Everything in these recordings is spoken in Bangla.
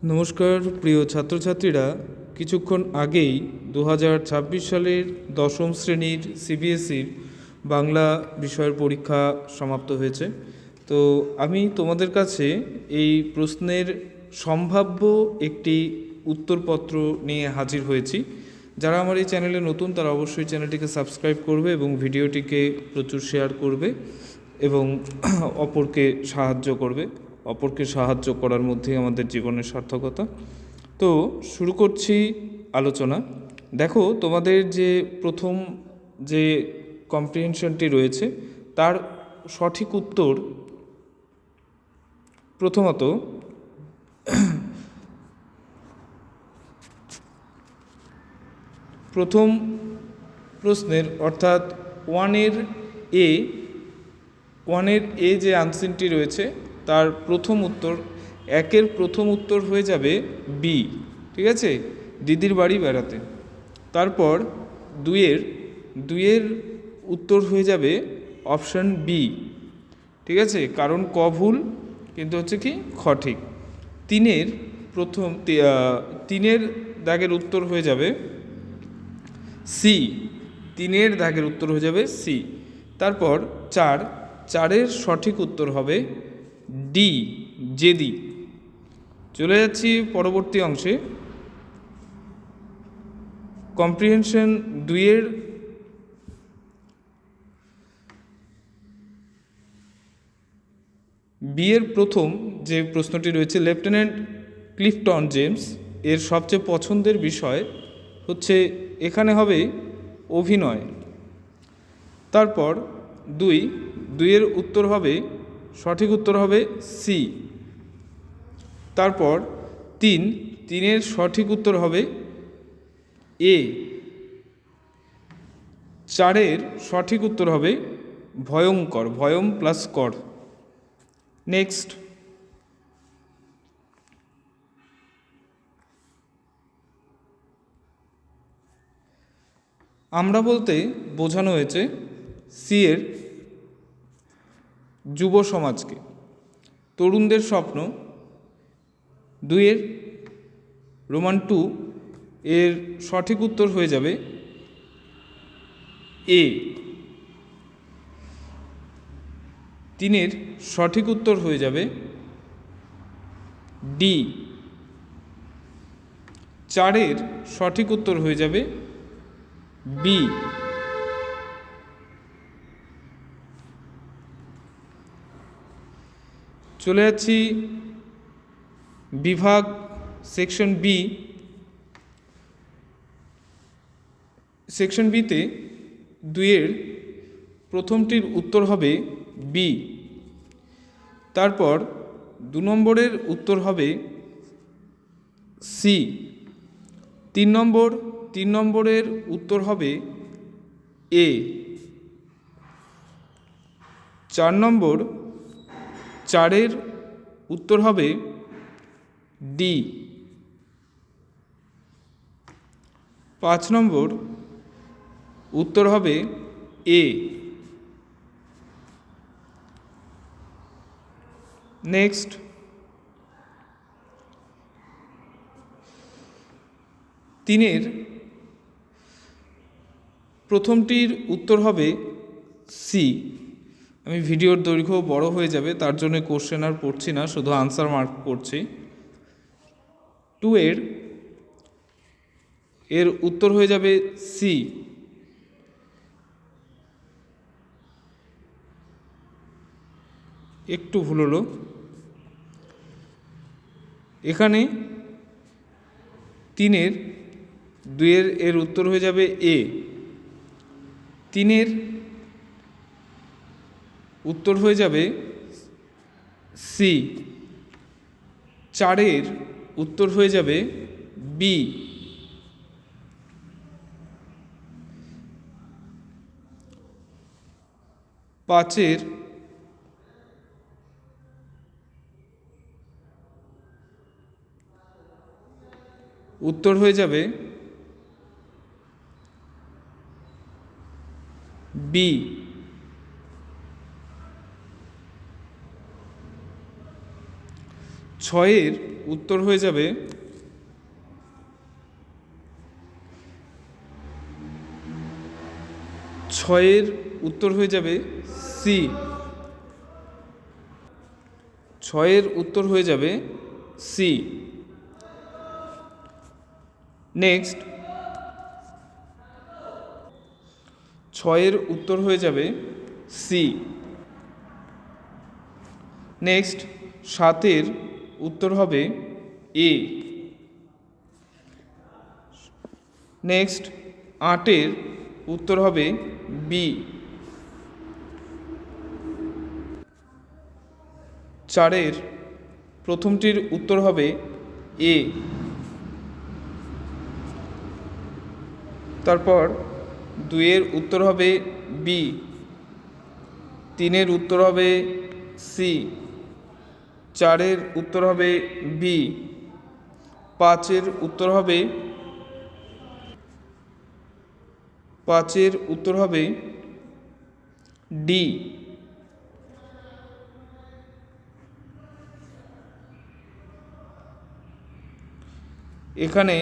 নমস্কার প্রিয় ছাত্রছাত্রীরা, কিছুক্ষণ আগেই 2026 সালের দশম শ্রেণীর সিবিএসইর বাংলা বিষয়ের পরীক্ষা সমাপ্ত হয়েছে। তো আমি তোমাদের কাছে এই প্রশ্নের সম্ভাব্য একটি উত্তরপত্র নিয়ে হাজির হয়েছি। যারা আমার এই চ্যানেলে নতুন তারা অবশ্যই চ্যানেলটিকে সাবস্ক্রাইব করবে এবং ভিডিওটিকে প্রচুর শেয়ার করবে এবং অপরকে সাহায্য করার মধ্যেই আমাদের জীবনের সার্থকতা। তো শুরু করছি আলোচনা। দেখো, তোমাদের যে প্রথম যে কম্প্রিহেনশনটি রয়েছে তার সঠিক উত্তর প্রথমত প্রথম প্রশ্নের অর্থাৎ ওয়ানের এ যে আনসারটি রয়েছে তার প্রথম উত্তর, একের প্রথম উত্তর হয়ে যাবে বি। ঠিক আছে, দিদির বাড়ি বেড়াতে। তারপর দুইয়ের উত্তর হয়ে যাবে অপশান বি। ঠিক আছে, কারণ ক ভুল কিন্তু হচ্ছে কি খ ঠিক। তিনের দাগের উত্তর হয়ে যাবে সি। তিনের দাগের উত্তর হয়ে যাবে সি। তারপর চারের সঠিক উত্তর হবে ডি, জেদি। চলে যাচ্ছি পরবর্তী অংশে। কম্প্রিহেনশন দুইয়ের বিয়ের প্রথম যে প্রশ্নটি রয়েছে, লেফটেন্যান্ট ক্লিফটন জেমস এর সবচেয়ে পছন্দের বিষয় হচ্ছে, এখানে হবে অভিনয়। তারপর দুইয়ের উত্তর হবে, সঠিক উত্তর হবে সি। তারপর তিনের সঠিক উত্তর হবে এ। চারের সঠিক উত্তর হবে ভয়ঙ্কর, ভয়ম প্লাস কর। নেক্সট, আমরা বলতে বোঝানো হয়েছে সি এর যুব সমাজকে, তরুণদের স্বপ্ন। দুইয়ের রোমান 2 এর সঠিক উত্তর হয়ে যাবে এ। তিনের সঠিক উত্তর হয়ে যাবে ডি। চারের সঠিক উত্তর হয়ে যাবে বি। চলে যাচ্ছি বিভাগ সেকশন বি। সেকশন বিতে দুইয়ের প্রথমটির উত্তর হবে বি। তারপর 2 নম্বরের উত্তর হবে সি। 3 নম্বরের উত্তর হবে এ। 4 উত্তর হবে ডি। 5 নম্বর উত্তর হবে এ। নেক্সট, তিনের প্রথমটির উত্তর হবে সি। আমি ভিডিওর দৈর্ঘ্য বড় হয়ে যাবে, তার জন্য কোশ্চেন আর পড়ছি না, শুধু আনসার মার্ক করছি। 2 এর উত্তর হয়ে যাবে সি। একটু ভুল হলো, এখানে 2 এর উত্তর হয়ে যাবে এ। 3 উত্তর হয়ে যাবে সি। 4 উত্তর হয়ে যাবে বি। 5 উত্তর হয়ে যাবে বি। 6 উত্তর হয়ে যাবে ছয়ের উত্তর হয়ে যাবে সি। ছয়ের উত্তর হয়ে যাবে সি। নেক্সট, ছয়ের উত্তর হয়ে যাবে সি। নেক্সট, সাতের উত্তর হবে এ। নেক্সট, আটের উত্তর হবে বি। চারের প্রথমটির উত্তর হবে এ। তারপর দুইয়ের উত্তর হবে বি। তিনের উত্তর হবে সি। চারের উত্তর হবে বি। পাঁচের উত্তর হবে ডি। এখানে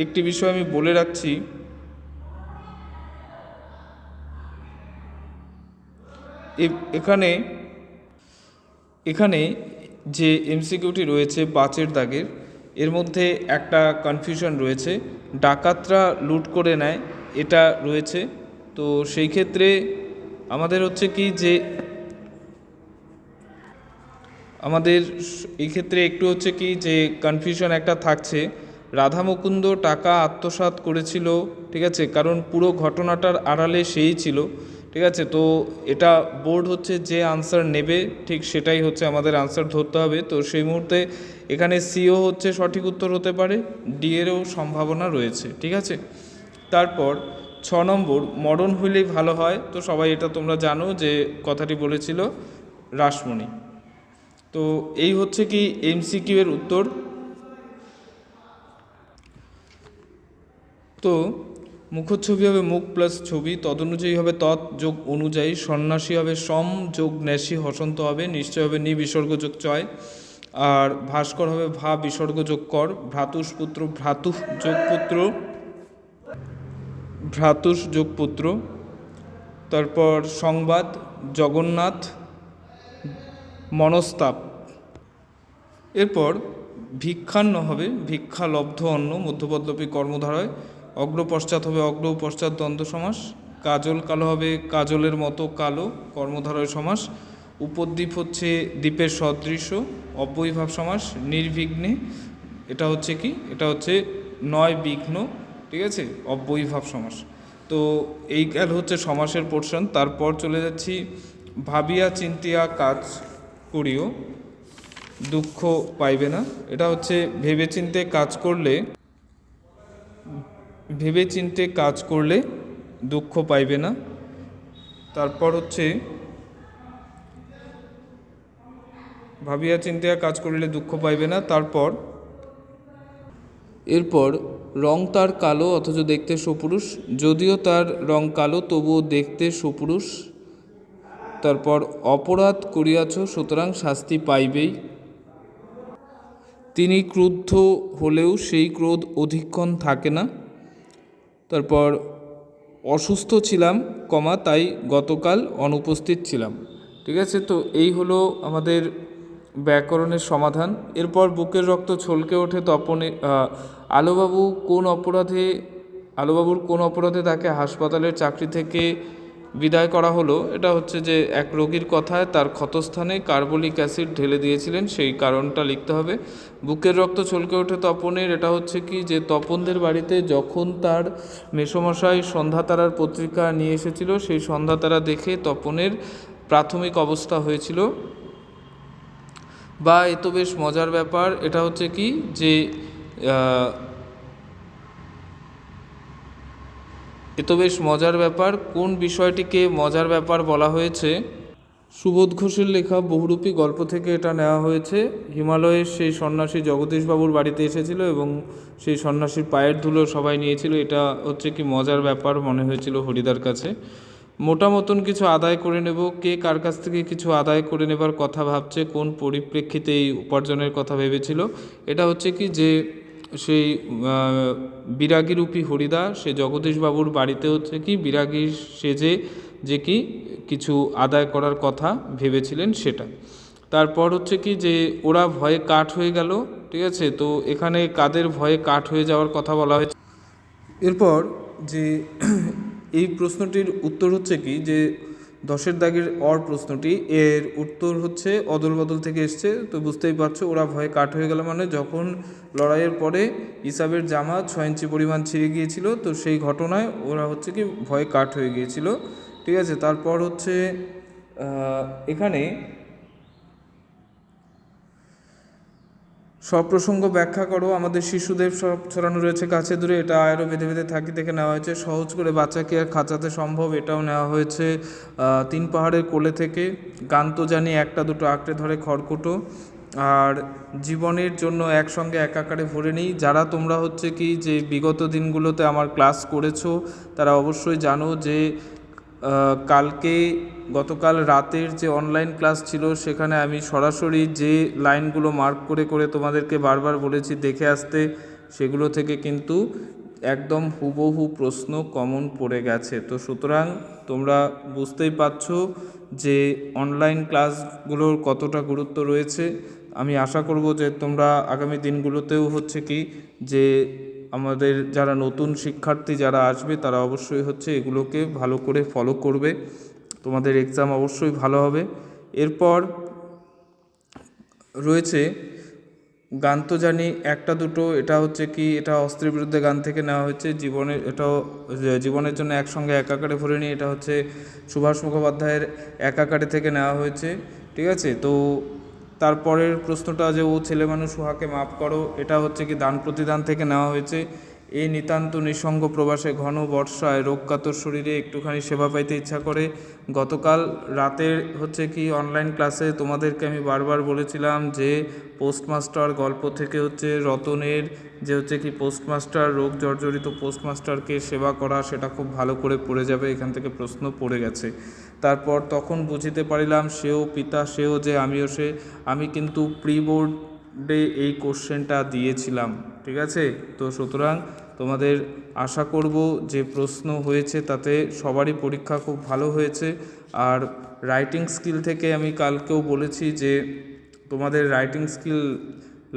একটি বিষয় আমি বলে রাখছি, এখানে যে এমসিকিউটি রয়েছে 5 দাগের, এর মধ্যে একটা কনফিউশন রয়েছে, ডাকাতরা লুট করে নেয় এটা রয়েছে। তো সেই ক্ষেত্রে আমাদের হচ্ছে কি যে আমাদের এই ক্ষেত্রে একটু হচ্ছে কি যে কনফিউশন একটা থাকছে, রাধা মুকুন্দ টাকা আত্মসাৎ করেছিল, ঠিক আছে, কারণ পুরো ঘটনাটার আড়ালে সেই ছিল, ঠিক আছে। তো এটা বোর্ড হচ্ছে যে আনসার নেবে ঠিক সেটাই হচ্ছে আমাদের আনসার ধরতে হবে। তো সেই মুহূর্তে এখানে সিও হচ্ছে সঠিক উত্তর হতে পারে, ডি এরও সম্ভাবনা রয়েছে, ঠিক আছে। তারপর 6 নম্বর, মরণ হইলেই ভালো হয়। তো সবাই এটা তোমরা জানো যে কথাটি বলেছিল রাসমণি। তো এই হচ্ছে কি এমসিকিউ এর উত্তর। তো মুখচ্ছবি হবে মুখ প্লাস ছবি, তদনুযায়ী হবে তৎ যোগ অনুযায়ী, সন্ন্যাসী হবে সম যোগ ন্যাসী, হসন্ত হবে, নিশ্চয় হবে নি বিসর্গ যোগ চয়, আর ভাস্কর হবে ভা বিসর্গ যোগ কর, ভ্রাতুষ পুত্র ভ্রাতুষ যোগ পুত্র, ভ্রাতুষ যোগ পুত্র। তারপর সংবাদ জগন্নাথ মনস্তাপ। এরপর ভিক্ষান্ন হবে ভিক্ষা লব্ধ অন্ন, মধ্যপদলোপী কর্মধারয়, অগ্র পশ্চাৎ হবে অগ্র পশ্চাৎ দ্বন্দ্ব সমাস, কাজল কালো হবে কাজলের মতো কালো, কর্মধারয় সমাস, উপদ্বীপ হচ্ছে দ্বীপের সদৃশ্য, অব্যয়ীভাব সমাস, নির্বিঘ্নে, এটা হচ্ছে কি, এটা হচ্ছে নয় বিঘ্ন, ঠিক আছে, অব্যয়ীভাব সমাস। তো এই গেল হচ্ছে সমাসের পোর্শন। তারপর চলে যাচ্ছি ভাবিয়া চিন্তিয়া কাজ করিও দুঃখ পাইবে না। এটা হচ্ছে ভেবেচিন্তে কাজ করলে দুঃখ পাইবে না। তারপর হচ্ছে ভাবিয়া চিন্তিয়া কাজ করিলে দুঃখ পাইবে না। এরপর রং তার কালো অথচ দেখতে সুপুরুষ, যদিও তার রং কালো তবুও দেখতে সুপুরুষ। তারপর অপরাধ করিয়াছ সুতরাং শাস্তি পাইবেই। তিনি ক্রুদ্ধ হলেও সেই ক্রোধ অধিকক্ষণ থাকে না। তারপর অসুস্থ ছিলাম তাই গতকাল অনুপস্থিত ছিলাম, ঠিক আছে। তো এই হলো আমাদের ব্যাকরণের সমাধান। এরপর বুকের রক্ত ছলকে ওঠে তপনে, আলোবাবুর কোন অপরাধে তাকে হাসপাতালের চাকরি থেকে বিদায় করা হলো। এটা হচ্ছে যে এক রোগীর কথায় তার ক্ষতস্থানে কার্বলিক অ্যাসিড ঢেলে দিয়েছিলেন, সেই কারণটা লিখতে হবে। বুকের রক্ত ছলকে ওঠে তপনের, এটা হচ্ছে কি যে তপনদের বাড়িতে যখন তার মেসোমশাই সন্ধ্যাতারার পত্রিকা নিয়ে এসেছিল, সেই সন্ধ্যাতারা দেখে তপনের প্রাথমিক অবস্থা হয়েছিল। বা এ তো বেশ মজার ব্যাপার, এটা হচ্ছে কি যে কোন বিষয়টিকে মজার ব্যাপার বলা হয়েছে? সুবোধ ঘোষের লেখা বহুরূপী গল্প থেকে এটা নেওয়া হয়েছে। হিমালয়ের সেই সন্ন্যাসী জগদীশবাবুর বাড়িতে এসেছিল এবং সেই সন্ন্যাসীর পায়ের ধুলো সবাই নিয়েছিল, এটা হচ্ছে কি মজার ব্যাপার মনে হয়েছিল হরিদার কাছে। মোটা মতন কিছু আদায় করে নেব। কে কার কাছ থেকে কিছু আদায় করে নেবার কথা ভাবছে, কোন পরিপ্রেক্ষিতে এই উপার্জনের কথা ভেবেছিল, এটা হচ্ছে কি যে সেই বিরাগীরূপী হরিদা সে জগদীশবাবুর বাড়িতে হচ্ছে কি বিরাগী সেজে যে কি কিছু আদায় করার কথা ভেবেছিলেন সেটা। তারপর হচ্ছে কি যে ওরা ভয়ে কাঠ হয়ে গেল, ঠিক আছে। তো এখানে কাদের ভয়ে কাঠ হয়ে যাওয়ার কথা বলা হয়েছে। এরপর যে এই প্রশ্নটির উত্তর হচ্ছে কি যে 10-এর দাগের অর প্রশ্নটি, এর উত্তর হচ্ছে অদল বদল থেকে এসছে। তো বুঝতেই পারছো ওরা ভয়ে কাঠ হয়ে গেল মানে যখন লড়াইয়ের পরে ইসাবের জামা 6 ইঞ্চি পরিমাণ ছিঁড়ে গিয়েছিল, তো সেই ঘটনায় ওরা হচ্ছে কি ভয়ে কাঠ হয়ে গিয়েছিল, ঠিক আছে। তারপর হচ্ছে এখানে সপ্রসঙ্গ ব্যাখ্যা করো। আমাদের শিশুদের সব ছড়ানো রয়েছে কাছে দূরে, এটা আরও বেঁধে বেঁধে থাকি দেখে নেওয়া হয়েছে। সহজ করে বাচ্চাকে আর খাঁচাতে সম্ভব, এটাও নেওয়া হয়েছে 3 পাহাড়ের কোলে থেকে। গান তো জানি একটা দুটো আঁকড়ে ধরে খড়কুটো। আর জীবনের জন্য একসঙ্গে একাকারে ভরে নিই। যারা তোমরা হচ্ছে কি যে বিগত দিনগুলোতে আমার ক্লাস করেছো তারা অবশ্যই জানো যে গতকাল রাতের যে অনলাইন ক্লাস ছিল সেখানে আমি সরাসরি যে লাইনগুলো মার্ক করে করে তোমাদেরকে বারবার বলেছি দেখে আসতে, সেগুলো থেকে কিন্তু একদম হুবহু প্রশ্ন কমন পড়ে গেছে। তো সুতরাং তোমরা বুঝতেই পারছো যে অনলাইন ক্লাসগুলোর কতটা গুরুত্ব রয়েছে। আমি আশা করব যে তোমরা আগামী দিনগুলোতেও হচ্ছে কি যে আমাদের যারা নতুন শিক্ষার্থী যারা আসবে তারা অবশ্যই হচ্ছে এগুলোকে ভালো করে ফলো করবে, তোমাদের এক্সাম অবশ্যই ভালো হবে। এরপর রয়েছে গান তো জানি একটা দুটো, এটা হচ্ছে কি এটা অস্ত্রের বিরুদ্ধে গান থেকে নেওয়া হয়েছে। জীবনের জন্য একসঙ্গে একাকারে ভরে নিয়ে, এটা হচ্ছে সুভাষ মুখোপাধ্যায়ের একাকারে থেকে নেওয়া হয়েছে, ঠিক আছে। তো তারপরের প্রশ্নটা যে ও ছেলে মানুষ উহাকে মাপ করো, এটা হচ্ছে কি দান প্রতিদান থেকে নেওয়া হয়েছে। এই নিতান্ত নিঃসঙ্গ প্রবাসে ঘন বর্ষায় রোগকাতর শরীরে একটুখানি সেবা পাইতে ইচ্ছা করে। গতকাল রাতের হচ্ছে কি অনলাইন ক্লাসে তোমাদেরকে আমি বারবার বলেছিলাম যে পোস্টমাস্টার গল্প থেকে হচ্ছে রতনের যে হচ্ছে কি পোস্টমাস্টার রোগ জর্জরিত পোস্টমাস্টারকে সেবা করা, সেটা খুব ভালো করে পড়ে যাবে, এখান থেকে প্রশ্ন পড়ে গেছে। তারপর তখন বুঝিতে পারিলাম সেও পিতা সেও যে আমিও সে, আমি কিন্তু প্রি বোর্ডে এই কোশ্চেনটা দিয়েছিলাম, ঠিক আছে। তো সুতরাং তোমাদের আশা করব যে প্রশ্ন হয়েছে তাতে সবারই পরীক্ষা খুব ভালো হয়েছে। আর রাইটিং স্কিল থেকে আমি কালকেও বলেছি যে তোমাদের রাইটিং স্কিল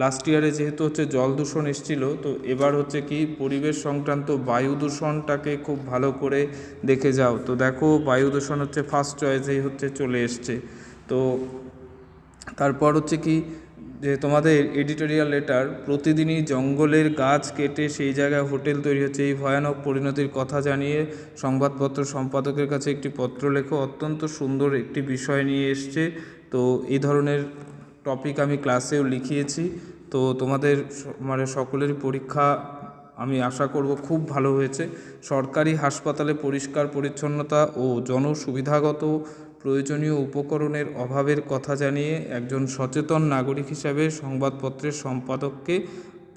লাস্ট ইয়ারে যেহেতু হচ্ছে জল দূষণ এসেছিল, তো এবার হচ্ছে কি পরিবেশ সংক্রান্ত বায়ু দূষণটাকে খুব ভালো করে দেখে যাও। তো দেখো বায়ু দূষণ হচ্ছে ফার্স্ট চয়েসেই হচ্ছে চলে এসছে। তো তারপর হচ্ছে কি যে তোমাদের এডিটোরিয়াল লেটার, প্রতিদিনই জঙ্গলের গাছ কেটে সেই জায়গায় হোটেল তৈরি হচ্ছে, এই ভয়ানক পরিণতির কথা জানিয়ে সংবাদপত্র সম্পাদকের কাছে একটি পত্র লেখো। অত্যন্ত সুন্দর একটি বিষয় নিয়ে এসছে। তো এই ধরনের টপিক আমি ক্লাসেও লিখিয়েছি। তো তোমাদের মানে সকলেরই পরীক্ষা আমি আশা করব খুব ভালো হয়েছে। সরকারি হাসপাতালে পরিষ্কার পরিচ্ছন্নতা ও জনসুবিধাগত প্রয়োজনীয় উপকরণের অভাবের কথা জানিয়ে একজন সচেতন নাগরিক হিসাবে সংবাদপত্রের সম্পাদককে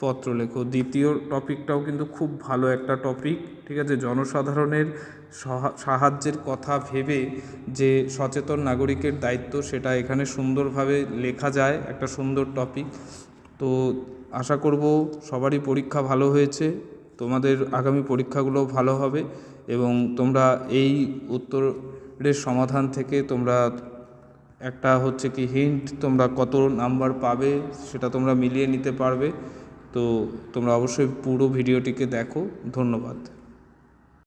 পত্র লেখো। দ্বিতীয় টপিকটাও কিন্তু খুব ভালো একটা টপিক, ঠিক আছে। জনসাধারণের সাহায্যের কথা ভেবে যে সচেতন নাগরিকের দায়িত্ব, সেটা এখানে সুন্দরভাবে লেখা যায়, একটা সুন্দর টপিক। তো আশা করব সবারই পরীক্ষা ভালো হয়েছে, তোমাদের আগামী পরীক্ষাগুলো ভালো হবে এবং তোমরা এই উত্তরের সমাধান থেকে তোমরা একটা হচ্ছে কি হিন্ট তোমরা কত নাম্বার পাবে সেটা তোমরা মিলিয়ে নিতে পারবে। তো তোমরা অবশ্যই পুরো ভিডিওটিকে দেখো। ধন্যবাদ।